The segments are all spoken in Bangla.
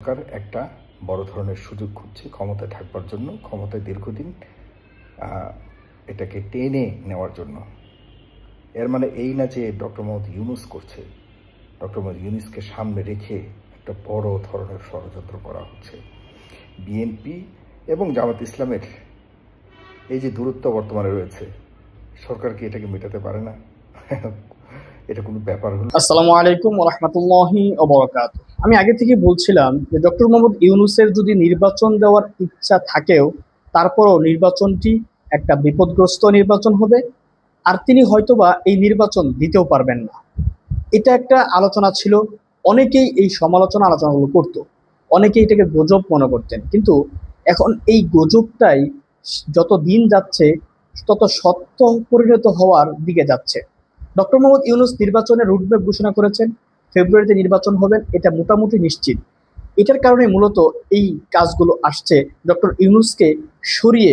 সরকার একটা বড় ধরনের সুযোগ খুঁজছে ক্ষমতায় থাকবার জন্য, ক্ষমতায় দীর্ঘদিন এটাকে টেনে নেওয়ার জন্য। এর মানে এই না যে ডক্টর মোহাম্মদ ইউনূস করছে। ডক্টর মোহাম্মদ ইউনূসকে সামনে রেখে একটা বড় ধরনের ষড়যন্ত্র করা হচ্ছে। বিএনপি এবং জামাত ইসলামের এই যে দূরত্ব বর্তমানে রয়েছে, সরকার কি এটাকে মেটাতে পারে না? এটা কোনো ব্যাপার হলো? আসসালামু আলাইকুম ওয়া রাহমাতুল্লাহি ওয়া বারাকাতুহু। আমি আগে থেকে বলছিলাম যে ডক্টর মোহাম্মদ ইউনূসের যদি নির্বাচন দেওয়ার ইচ্ছা থাকেও তারপরও নির্বাচনটি একটা বিপদগ্রস্ত নির্বাচন হবে, আর তিনি হয়তোবা এই নির্বাচন দিতেও পারবেন না। এটা একটা আলোচনা ছিল, অনেকেই এই আলোচনাগুলো করত, অনেকেই এটাকে গুজব মনে করতেন, কিন্তু এখন এই গুজবটাই যত দিন যাচ্ছে তত সত্য পরিণত হওয়ার দিকে যাচ্ছে। ডক্টর মোহাম্মদ ইউনূস নির্বাচনের রুটম্যাপ ঘোষণা করেছেন, ফেব্রুয়ারিতে নির্বাচন হবেন, এটা মোটামুটি নিশ্চিত। এটার কারণে মূলত এই কাজগুলো আসছে। ডক্টর ইউনূসকে সরিয়ে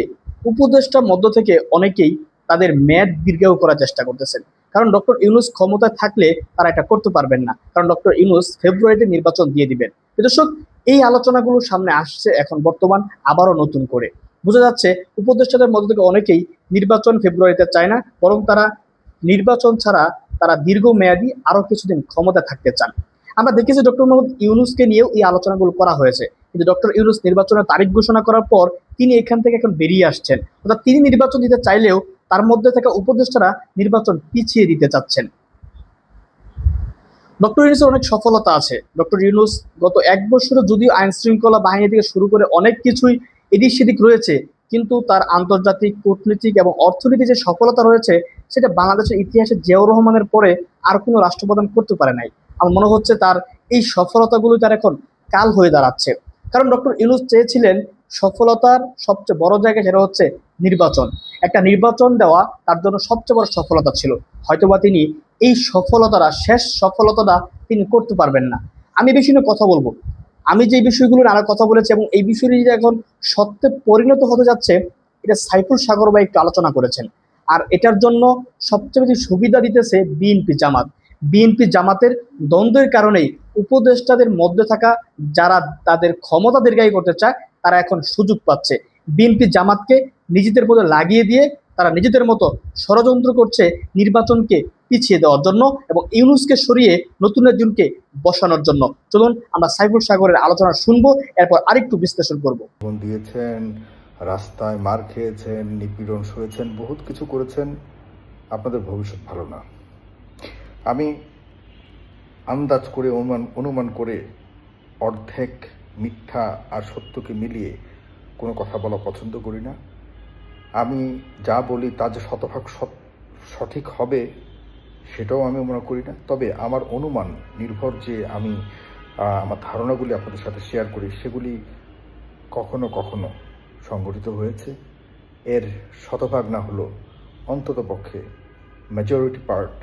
উপদেষ্টার মধ্য থেকে অনেকেই তাদের মেয়াদ দীর্ঘায়ু করার চেষ্টা করতেছেন, কারণ ডক্টর ইউনূস ক্ষমতায় থাকলে তারা এটা করতে পারবেন না, কারণ ডক্টর ইউনূস ফেব্রুয়ারিতে নির্বাচন দিয়ে দিবেন। দর্শক, এই আলোচনাগুলো সামনে আসছে এখন বর্তমান আবারও নতুন করে। বোঝা যাচ্ছে উপদেষ্টাদের মধ্য থেকে অনেকেই নির্বাচন ফেব্রুয়ারিতে চায় না, বরং তারা নির্বাচন ছাড়া তারা দীর্ঘমেয়াদী আরো কিছুদিন ক্ষমতায় থাকতে চান। আমরা দেখেছি ডক্টর মোহাম্মদ ইউনূসকে নিয়েও এই আলোচনাগুলো করা হয়েছে, কিন্তু ডক্টর ইউনূস নির্বাচনের তারিখ ঘোষণা করার পর তিনি এখান থেকে এখন বেরিয়ে আসছেন, অর্থাৎ তিনি নির্বাচন দিতে চাইলেও তার মধ্যে থাকা উপদেষ্টারা নির্বাচন পিছিয়ে দিতে চাচ্ছেন। ডক্টর ইউনূসের অনেক সফলতা আছে। ডক্টর ইউনূস গত 1 বছরে যদিও আইন শৃঙ্খলা বাহিনী থেকে শুরু করে অনেক কিছুই এদিক সেদিক রয়েছে, কিন্তু তার আন্তর্জাতিক, কূটনীতিক এবং অর্থনীতি যে সফলতা রয়েছে সেটা বাংলাদেশের ইতিহাসে জিয়াউর রহমানের পরে আর কোনো রাষ্ট্রপ্রধান করতে পারে নাই। আমার মনে হচ্ছে তার এই সফলতাগুলো তার এখন কাল হয়ে দাঁড়াচ্ছে, কারণ ডক্টর ইউনূস চেয়েছিলেন সফলতার সবচেয়ে বড় জায়গা, সেটা হচ্ছে নির্বাচন। একটা নির্বাচন দেওয়া তার জন্য সবচেয়ে বড় সফলতা ছিল। হয়তোবা তিনি এই সফলতাটা, শেষ সফলতাটা তিনি করতে পারবেন না। আমি বেশি নিয়ে কথা বলবো, আমি যে বিষয়গুলো আরো কথা বলেছি এবং এই বিষয়টি যে এখন সত্যে পরিণত হতে যাচ্ছে, এটা সাইফুল সাগর ভাই একটু আলোচনা করেছেন। আর এটার জন্য সবচেয়ে বেশি সুবিধা দিতেছে বিএনপি জামাত। বিএনপি জামাতের দ্বন্দ্বের কারণেই উপদেষ্টাদের মধ্যে থাকা যারা তাদের ক্ষমতা দীর্ঘায়ী করতে চায় তারা এখন সুযোগ পাচ্ছে। বিএনপি জামাতকে নিজেদের মধ্যে লাগিয়ে দিয়ে তারা নিজেদের মতো ষড়যন্ত্র করছে নির্বাচনকে পিছিয়ে দেওয়ার জন্য এবং ইউনূসকে সরিয়ে নতুন একজনকে বসানোর জন্য। চলুন আমরা সাইফুল সাগরের আলোচনা শুনবো, এরপর আরেকটু বিশ্লেষণ করব। দিয়েছেন, রাস্তায় মার খেয়েছেন, নিপীড়ন সয়েছেন, বহুত কিছু করেছেন। আপনাদের ভবিষ্যৎ ভালো না। আমি আন্দাজ করে, অনুমান করে অর্ধেক মিথ্যা আর সত্যকে মিলিয়ে কোনো কথা বলা পছন্দ করি না। আমি যা বলি তা যে শতভাগ সঠিক হবে সেটাও আমি মনে করি না। তবে আমার অনুমান নির্ভর যে আমি আমার ধারণাগুলি আপনাদের সাথে শেয়ার করি, সেগুলি কখনো কখনো সংগঠিত হয়েছে। এর শতভাগ না হলো অন্তত পক্ষে মেজরিটি পার্ট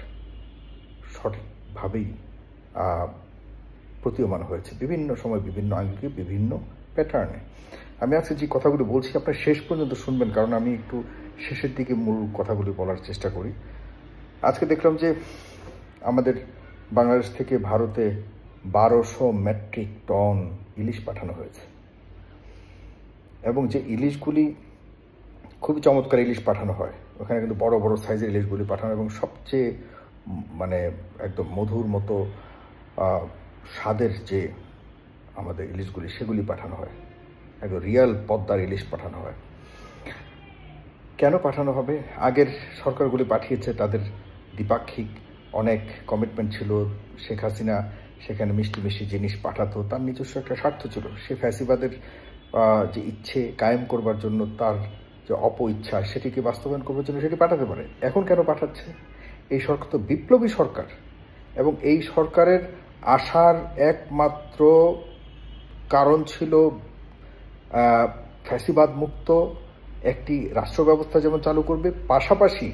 সঠিকভাবেই প্রতীয়মান হয়েছে, বিভিন্ন সময় বিভিন্ন আঙ্গিকে, বিভিন্ন প্যাটার্নে। আমি আজকে যে কথাগুলি বলছি আপনার শেষ পর্যন্ত শুনবেন, কারণ আমি একটু শেষের দিকে মূল কথাগুলি বলার চেষ্টা করি। আজকে দেখলাম যে আমাদের বাংলাদেশ থেকে ভারতে 1200 মেট্রিক টন ইলিশ পাঠানো হয়েছে, এবং যে ইলিশগুলি খুবই চমৎকার ইলিশ পাঠানো হয়, ওখানে কিন্তু বড় বড় সাইজের ইলিশগুলি পাঠানো, এবং সবচেয়ে একদম মধুর মতো স্বাদের যে আমাদের ইলিশগুলি সেগুলি পাঠানো হয়, একদম রিয়াল পদ্মার ইলিশ পাঠানো হয়। কেন পাঠানো হবে? আগের সরকারগুলি পাঠিয়েছে, তাদের দ্বিপাক্ষিক অনেক কমিটমেন্ট ছিল। শেখ হাসিনা সেখানে মিষ্টি মিষ্টি জিনিস পাঠাতো, তার নিজস্ব একটা স্বার্থ ছিল। সে ফ্যাসিবাদের যে ইচ্ছে কায়েম করবার জন্য, তার যে ইচ্ছা সেটিকে বাস্তবায়ন করবার জন্য সেটি পাঠাতে পারে। এখন কেন পাঠাচ্ছে? এই সরকার তো বিপ্লবী সরকার, এবং এই সরকারের আসার একমাত্র কারণ ছিল ফ্যাসিবাদ মুক্ত একটি রাষ্ট্র ব্যবস্থা যেমন চালু করবে, পাশাপাশি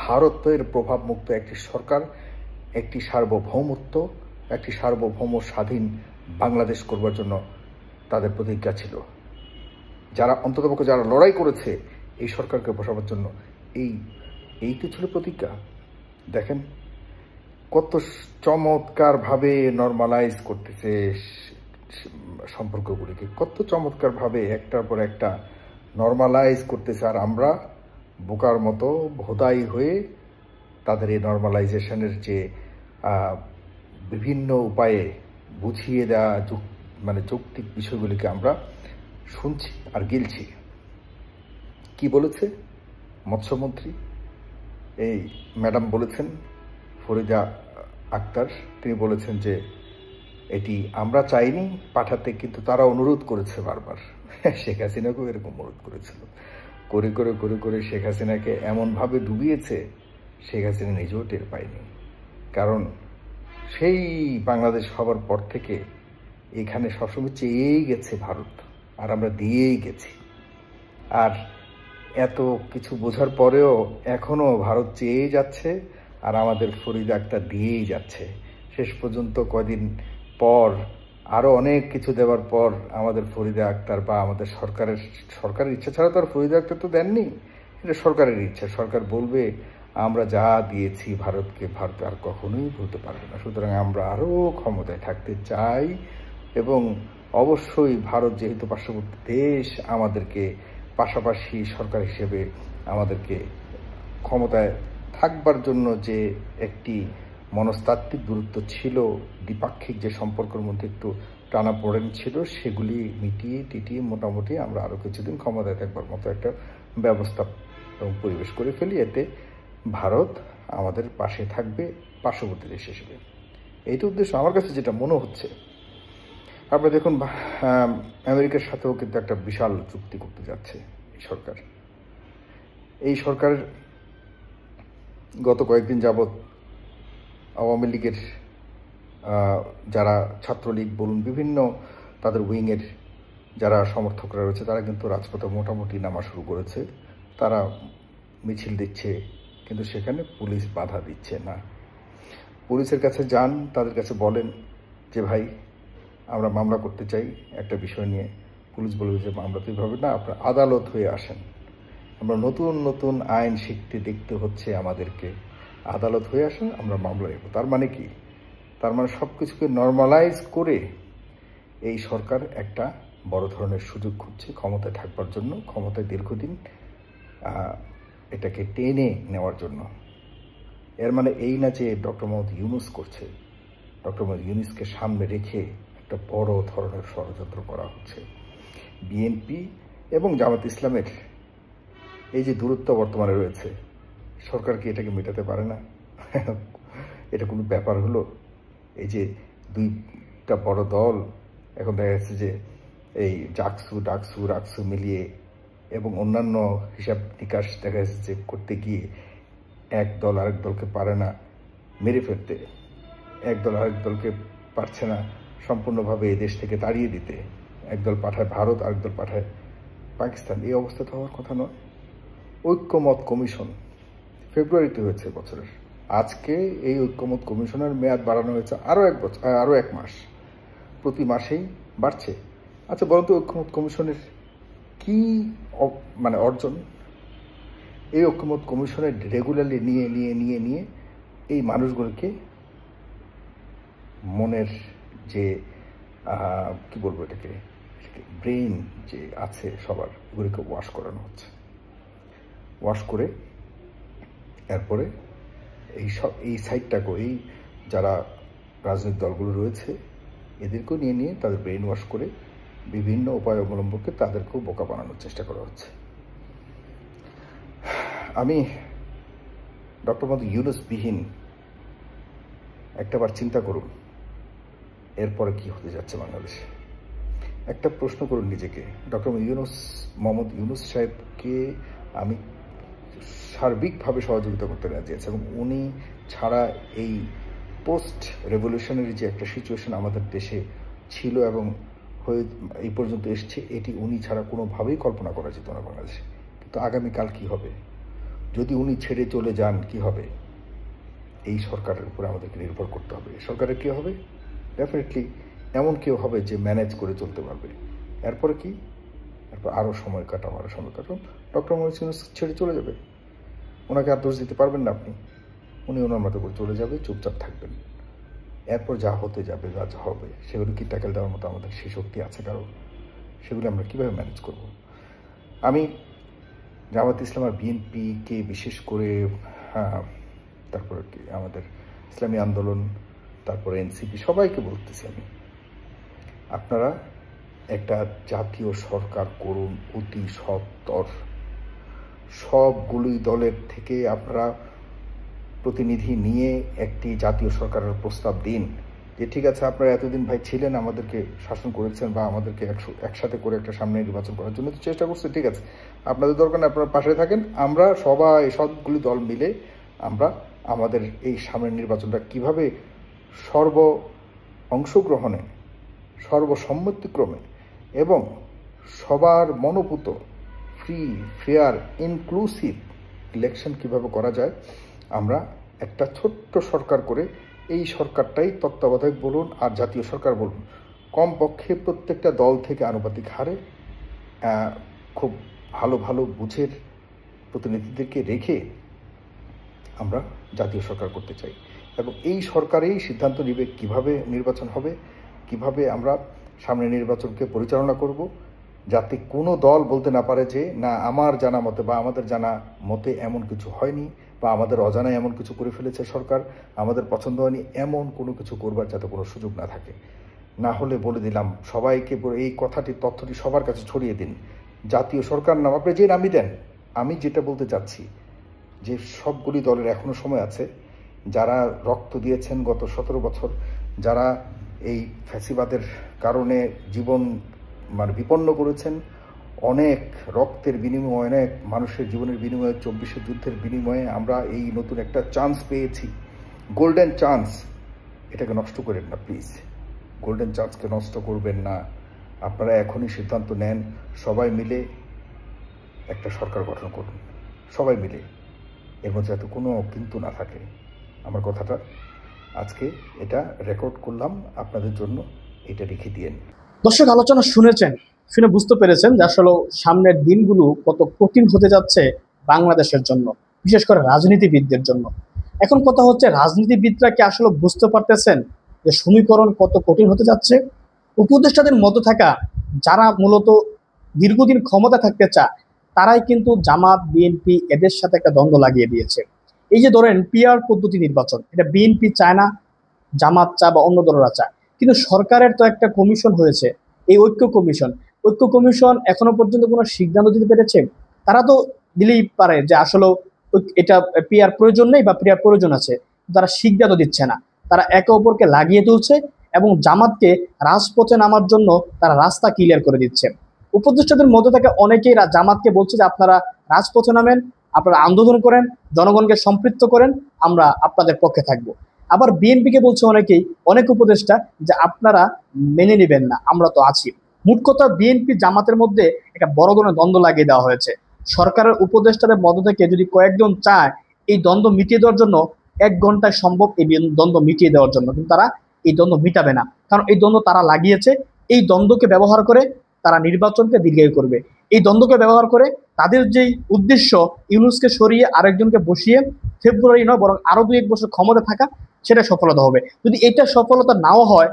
ভারতের প্রভাব মুক্ত একটি সরকার, একটি সার্বভৌম স্বাধীন বাংলাদেশ করবার জন্য তাদের প্রতিজ্ঞা ছিল। যারা অন্ততপক্ষে যারা লড়াই করেছে এই সরকারকে বসাবার জন্য, এই তো ছিল প্রতিজ্ঞা। দেখেন কত চমৎকারভাবে নর্মালাইজ করতেছে সম্পর্কগুলিকে কত চমৎকারভাবে একটার পর একটা নর্মালাইজ করতেছে, আর আমরা বোকার মতো ভোদাই হয়ে তাদের এই নর্মালাইজেশনের যে বিভিন্ন উপায়ে বুঝিয়ে দেওয়া যৌক্তিক বিষয়গুলিকে আমরা শুনছি আর গিলছি। কি বলেছে মৎস্যমন্ত্রী? এই ম্যাডাম বলেছেন, ফরিদা আক্তার, তিনি বলেছেন যে এটি আমরা চাইনি পাঠাতে, কিন্তু তারা অনুরোধ করেছে বারবার। শেখ হাসিনাকেও এরকম অনুরোধ করেছিল, করে করে করে করে শেখ হাসিনাকে এমনভাবে ডুবিয়েছে, শেখ হাসিনা নিজেও টের পায়নি। কারণ সেই বাংলাদেশ হবার পর থেকে এখানে সবসময় চেয়েই গেছে ভারত, আর আমরা দিয়েই গেছি। আর এত কিছু বোঝার পরেও এখনও ভারত চেয়েই যাচ্ছে, আর আমাদের ফরিদা আক্তার দিয়েই যাচ্ছে। শেষ পর্যন্ত কদিন পর আরও অনেক কিছু দেওয়ার পর আমাদের ফরিদা আক্তার বা আমাদের সরকারের ইচ্ছা ছাড়া তো আর ফরিদা আক্তার তো দেননি, এটা সরকারের ইচ্ছা। সরকার বলবে আমরা যা দিয়েছি ভারতকে, ভারত আর কখনোই ভুলতে পারবে না। সুতরাং আমরা আরও ক্ষমতায় থাকতে চাই, এবং অবশ্যই ভারত যেহেতু পার্শ্ববর্তী দেশ, আমাদেরকে পাশাপাশি সরকার হিসেবে আমাদেরকে ক্ষমতায় থাকবার জন্য যে একটি মনস্তাত্ত্বিক দূরত্ব ছিল, দ্বিপাক্ষিক যে সম্পর্কের মধ্যে একটু টানাপোড়েন ছিল, সেগুলি মিটিয়ে টিটিয়ে মোটামুটি আমরা আরও কিছুদিন ক্ষমতায় থাকবার মতো একটা ব্যবস্থা এবং পরিবেশ করে ফেলি। এতে ভারত আমাদের পাশে থাকবে পার্শ্ববর্তী দেশ হিসেবে। এইটা উদ্দেশ্য আমার কাছে যেটা মনে হচ্ছে। আপনারা দেখুন, আমেরিকার সাথেও কিন্তু একটা বিশাল চুক্তি করতে যাচ্ছে এই সরকার। গত কয়েকদিন যাবৎ আওয়ামী লীগের যারা ছাত্রলীগ বলুন, বিভিন্ন তাদের উইংয়ের যারা সমর্থকরা রয়েছে, তারা কিন্তু রাজপথে মোটামুটি নামা শুরু করেছে। তারা মিছিল দিচ্ছে, কিন্তু সেখানে পুলিশ বাধা দিচ্ছে না। পুলিশের কাছে যান, তাদের কাছে বলেন যে ভাই আমরা মামলা করতে চাই একটা বিষয় নিয়ে। পুলিশ বলবে যে মামলা তো এইভাবে না, আপনার আদালত হয়ে আসেন। আমরা নতুন নতুন আইন শিখতে দেখতে হচ্ছে আমাদেরকে, আদালত হয়ে আসেন, আমরা মামলা নেব। তার মানে কি? তার মানে সব কিছুকে নর্মালাইজ করে এই সরকার একটা বড় ধরনের সুযোগ খুঁজছে ক্ষমতায় থাকবার জন্য, ক্ষমতায় দীর্ঘদিন এটাকে টেনে নেওয়ার জন্য। এর মানে এই না যে ডক্টর মোহাম্মদ ইউনূস করছে। ডক্টর মোহাম্মদ ইউনূসকে সামনে রেখে একটা বড় ধরনের ষড়যন্ত্র করা হচ্ছে। বিএনপি এবং জামাত ইসলামের এই যে দূরত্ব বর্তমানে রয়েছে, সরকার কি এটাকে মেটাতে পারে না? এটা কোনো ব্যাপার হলো? এই যে দুইটা বড় দল, এখন দেখা যাচ্ছে যে এই রাকসু মিলিয়ে এবং অন্যান্য হিসাব নিকাশ দেখা যাচ্ছে যে করতে গিয়ে এক দল আরেক দলকে পারে না মেরে ফেলতে, এক দল আরেক দলকে পারছে না সম্পূর্ণভাবে এই দেশ থেকে তাড়িয়ে দিতে। একদল পাঠায় ভারত, আরেক দল পাঠায় পাকিস্তান। এই অবস্থা তো হওয়ার কথা নয়। ঐক্যমত কমিশন ফেব্রুয়ারিতে হয়েছে বছরের, আজকে এই ঐক্যমত কমিশনের মেয়াদ বাড়ানো হয়েছে আরও এক মাস, প্রতি মাসেই বাড়ছে। আচ্ছা বলুন তো, ঐক্যমত কমিশনের কি অর্জন? এই ঐক্যমত কমিশনের রেগুলারলি নিয়ে এই মানুষগুলোকে মনের যে কি বলবো এটাকে, ব্রেইন যে আছে সবার, এগুলিকে ওয়াশ করানো হচ্ছে। ওয়াশ করে এরপরে এই সাইডটাকেও, এই যারা রাজনৈতিক দলগুলো রয়েছে এদেরকেও নিয়ে তাদের ব্রেইন ওয়াশ করে বিভিন্ন উপায় অবলম্বনকে তাদেরকেও বোকা বানানোর চেষ্টা করা হচ্ছে। আমি ডক্টর মোহাম্মদ ইউনূস বিহীন একটাবার চিন্তা করুন এরপরে কি হতে যাচ্ছে বাংলাদেশে। একটা প্রশ্ন করুন নিজেকে, ডক্টর মোহাম্মদ ইউনূস সাহেবকে আমি সার্বিকভাবে সহযোগিতা করতে রাজি আছি, এবং উনি ছাড়া এই পোস্ট রেভলিউশনারি যে একটা সিচুয়েশন আমাদের দেশে ছিল এবং হয়ে এই পর্যন্ত এসছে, এটি উনি ছাড়া কোনোভাবেই কল্পনা করা যেত না বাংলাদেশে। কিন্তু আগামীকাল কি হবে? যদি উনি ছেড়ে চলে যান কি হবে? এই সরকারের উপরে আমাদেরকে নির্ভর করতে হবে। সরকারের কী হবে? ডেফিনেটলি এমন কেউ হবে যে ম্যানেজ করে চলতে পারবে। এরপরে কি? এরপর আরও সময় কাটাও। ডক্টর মোহাম্মদ ইউনূস ছেড়ে চলে যাবে, ওনাকে আর দোষ দিতে পারবেন না আপনি। উনি ওনার মতো করে চলে যাবে, চুপচাপ থাকবেন। এরপর যা হতে যাবে বা যা হবে সেগুলো কি ট্যাকেল দেওয়ার মতো আমাদের সেই শক্তি আছে কারো? সেগুলো আমরা কীভাবে ম্যানেজ করব? আমি জামাত ইসলাম আর বিএনপিকে বিশেষ করে তারপরে কি আমাদের ইসলামী আন্দোলন, তারপরে এনসিপি, সবাইকে বলতেছি আমি, আপনারা একটা জাতীয় সরকার করুন অতি সত্বর। সবগুলোই দলের থেকে আপনারা প্রতিনিধি নিয়ে একটি জাতীয় সরকারের প্রস্তাব দিন। যে ঠিক আছে, আপনারা এতদিন ভাই ছিলেন, আমাদেরকে শাসন করেছেন বা আমাদেরকে একসাথে করে একটা সামনে নির্বাচন করার জন্য চেষ্টা করছে, ঠিক আছে, আপনাদের দরকার না, আপনারা পাশে থাকেন। আমরা সবগুলি দল মিলে আমরা আমাদের এই সামনের নির্বাচনটা কিভাবে অংশগ্রহণে, সর্বসম্মতিক্রমে এবং সবার মনোভূত ফ্রি, ফেয়ার, ইনক্লুসিভ ইলেকশন কিভাবে করা যায়, আমরা একটা ছোট্ট সরকার করে, এই সরকারটাই তত্ত্বাবধায়ক বলুন আর জাতীয় সরকার বলুন, কমপক্ষে প্রত্যেকটা দল থেকে আনুপাতিক হারে খুব ভালো ভালো বুঝের প্রতিনিধিদেরকে রেখে আমরা জাতীয় সরকার করতে চাই। এবং এই সরকারেই সিদ্ধান্ত নেবে কিভাবে নির্বাচন হবে, কিভাবে আমরা সামনে নির্বাচনকে পরিচালনা করব, যাতে কোনো দল বলতে না পারে যে না আমার জানা মতে বা আমাদের জানা মতে এমন কিছু হয়নি বা আমাদের অজানায় এমন কিছু করে ফেলেছে সরকার, আমাদের পছন্দ হয়নি, এমন কোনো কিছু করবার যাতে কোনো সুযোগ না থাকে। না হলে বলে দিলাম সবাইকে, এই তথ্যটি সবার কাছে ছড়িয়ে দিন। জাতীয় সরকার নাম আপনি যে নামই দেন, আমি যেটা বলতে চাচ্ছি যে সবগুলি দলের এখনো সময় আছে, যারা রক্ত দিয়েছেন গত 17 বছর, যারা এই ফ্যাসিবাদের কারণে জীবন বিপন্ন করেছেন, অনেক রক্তের বিনিময়ে, অনেক মানুষের জীবনের বিনিময়ে, 24 যুদ্ধের বিনিময়ে আমরা এই নতুন একটা চান্স পেয়েছি, গোল্ডেন চান্স। এটাকে নষ্ট করেন না প্লিজ, গোল্ডেন চান্সকে নষ্ট করবেন না। আপনারা এখনই সিদ্ধান্ত নেন, সবাই মিলে একটা সরকার গঠন করুন, সবাই মিলে, এর মধ্যে যাতে কোনো কিন্তু না থাকে। আমার কথাটা আজকে এটা রেকর্ড করলাম আপনাদের জন্য, এটা রেখে দিয়েন। দর্শক, আলোচনা শুনে বুঝতে পেরেছেন যে আসলে সামনের দিনগুলো কত কঠিন হতে যাচ্ছে বাংলাদেশের জন্য, বিশেষ করে রাজনীতিবিদদের জন্য। এখন কথা হচ্ছে, রাজনীতিবিদরা কি আসলে বুঝতে পারতেছেন যে সমীকরণ কত কঠিন হতে যাচ্ছে? উপদেষ্টাদের মধ্যে থাকা যারা মূলত দীর্ঘদিন ক্ষমতা থাকতে চায়, তারাই কিন্তু জামাত, বিএনপি এদের সাথে একটা দ্বন্দ্ব লাগিয়ে দিয়েছে। এই যে ধরেন পিআর পদ্ধতি নির্বাচন, এটা বিএনপি চায় না, জামাত চায় বা অন্য দলরা চায়, কিন্তু সরকারের তো একটা কমিশন হয়েছে, এই ঐক্য কমিশন এখনো পর্যন্ত কোনো সিদ্ধান্ত দিতে পেরেছে? তারা তো দিলেই পারে যে আসলে এটা পিআর প্রয়োজন নেই বা পিআর প্রয়োজন আছে, তারা সিদ্ধান্ত দিচ্ছে না। তারা একে অপরকে লাগিয়ে তুলছে এবং জামাতকে রাজপথে নামার জন্য তারা রাস্তা ক্লিয়ার করে দিচ্ছে। উপদেষ্টাদের মধ্যে থেকে অনেকেই জামাতকে বলছে যে আপনারা রাজপথে নামেন, আপনারা আন্দোলন করেন, জনগণকে সম্পৃক্ত করেন, আমরা আপনাদের পক্ষে থাকবো। আবার বিএনপিকে বলছে অনেক উপদেষ্টা যে আপনারা মেনে নেবেন না, আমরা তো আছি। মোট কথা, বিএনপি জামাতের মধ্যে একটা বড় ধরনের দ্বন্দ্ব লাগিয়ে দেওয়া হয়েছে। সরকারের উপদেষ্টাদের মধ্য থেকে যদি কয়েকজন চায় এই দ্বন্দ্ব মিটিয়ে দেওয়ার জন্য, 1 ঘন্টায় সম্ভব এই দ্বন্দ্ব মিটিয়ে দেওয়ার জন্য, কিন্তু তারা এই দ্বন্দ্ব মিটাবে না, কারণ এই দ্বন্দ্ব তারা লাগিয়েছে। এই দ্বন্দ্বকে ব্যবহার করে তারা নির্বাচনকে দীর্ঘায়ু করবে। এই দ্বন্দ্বকে ব্যবহার করে তাদের যেই উদ্দেশ্য, ইউনূসকে সরিয়ে আরেকজনকে বসিয়ে ফেব্রুয়ারি নয় বরং আরো 2-1 বছর ক্ষমতা থাকা, সেটা সফলতা হবে। যদি এটা সফলতা নাও হয়,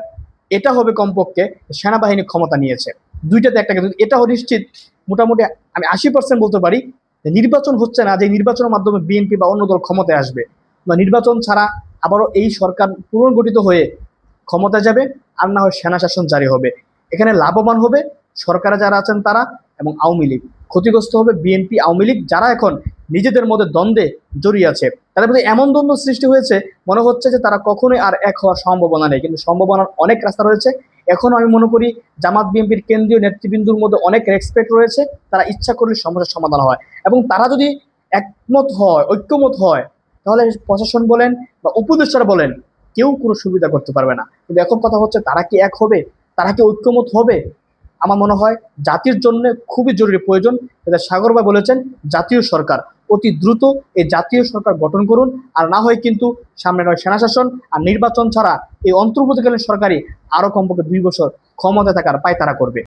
এটা হবে কমপক্ষে সেনাবাহিনী ক্ষমতা নিয়েছে, দুইটাতে একটা। কিন্তু এটা নিশ্চিত, মোটামুটি আমি 80% বলতে পারি যে নির্বাচন হচ্ছে না, যে নির্বাচনের মাধ্যমে বিএনপি বা অন্য দল ক্ষমতায় আসবে, বা নির্বাচন ছাড়া আবারও এই সরকার পুনর্গঠিত হয়ে ক্ষমতা যাবে, আর না হয় সেনা শাসন জারি হবে। এখানে লাভবান হবে সরকারে যারা আছেন তারা, এবং আওয়ামী লীগ। ক্ষতিগ্রস্ত হবে বিএনপি, আওয়ামী লীগ, যারা এখন নিজেদের মধ্যে দ্বন্দ্বে জড়িয়ে আছে। তাদের মধ্যে এমন দ্বন্দ্ব সৃষ্টি হয়েছে, মনে হচ্ছে যে তারা কখনোই আর এক হওয়ার সম্ভাবনা নেই, কিন্তু সম্ভাবনার অনেক রাস্তা রয়েছে। এখনো আমি মনে করি জামাত বিএনপির কেন্দ্রীয় নেতৃবৃন্দুর মধ্যে অনেক রেসপেক্ট রয়েছে, তারা ইচ্ছা করলে সমস্যার সমাধান হয়। এবং তারা যদি ঐক্যমত হয়, তাহলে প্রশাসন বলেন বা উপদেষ্টারা বলেন, কেউ কোনো সুবিধা করতে পারবে না। কিন্তু এখন কথা হচ্ছে, তারা কি এক হবে, তারা কি ঐক্যমত হবে? আমার মনে হয় জাতির জন্য খুবই জরুরি প্রয়োজন, যেটা সাগর ভাই বলেছেন, জাতীয় সরকার। অতি দ্রুত এই জাতীয় সরকার গঠন করুন, আর না হয় কিন্তু সামনে নয় সেনা শাসন আর নির্বাচন ছাড়া এই অন্তর্বর্তীকালীন সরকারই আরো কমপক্ষে 2 বছর ক্ষমতা থাকার পায়তারা করবে।